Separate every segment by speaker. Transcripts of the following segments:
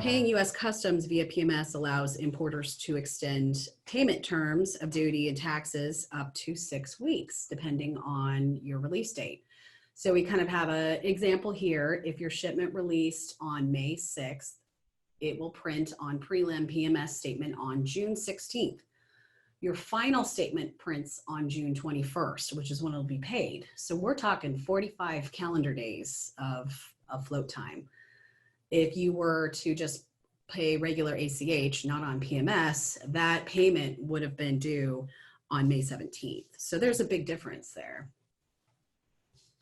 Speaker 1: paying U.S. Customs via PMS allows importers to extend payment terms of duty and taxes up to 6 weeks, depending on your release date. So we kind of have an example here. If your shipment released on May 6th, it will print on prelim PMS statement on June 16th. Your final statement prints on June 21st, which is when it'll be paid. So we're talking 45 calendar days of float time. If you were to just pay regular ACH, not on PMS, that payment would have been due on May 17th. So there's a big difference there.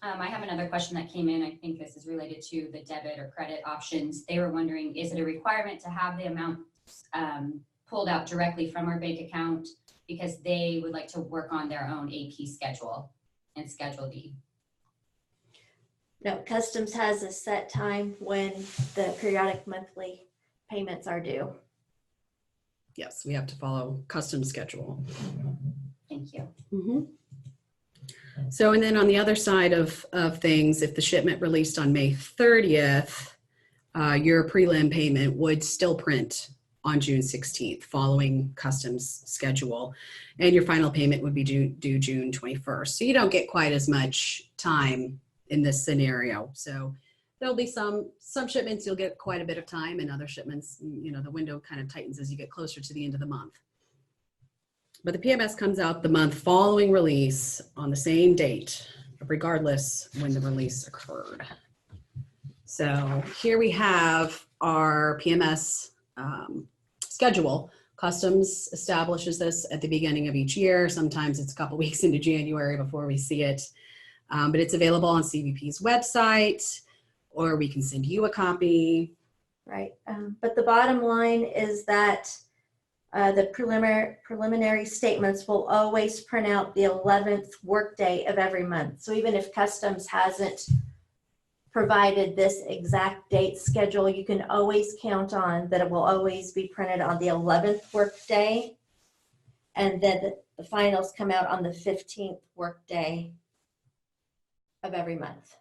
Speaker 2: I have another question that came in. I think this is related to the debit or credit options. They were wondering, is it a requirement to have the amount pulled out directly from our bank account, because they would like to work on their own AP schedule and Schedule D?
Speaker 3: No, Customs has a set time when the periodic monthly payments are due.
Speaker 1: Yes, we have to follow Customs schedule.
Speaker 2: Thank you.
Speaker 1: Mm-hmm. So, and then on the other side of things, if the shipment released on May 30th, your prelim payment would still print on June 16th, following Customs schedule, and your final payment would be due June 21st. So you don't get quite as much time in this scenario. So there'll be some shipments you'll get quite a bit of time, and other shipments, you know, the window kind of tightens as you get closer to the end of the month. But the PMS comes out the month following release on the same date, regardless when the release occurred. So here we have our PMS schedule. Customs establishes this at the beginning of each year. Sometimes it's a couple weeks into January before we see it, but it's available on CBP's website, or we can send you a copy.
Speaker 3: Right, but the bottom line is that the preliminary statements will always print out the 11th workday of every month. So even if Customs hasn't provided this exact date schedule, you can always count on that it will always be printed on the 11th workday, and then the finals come out on the 15th workday of every month.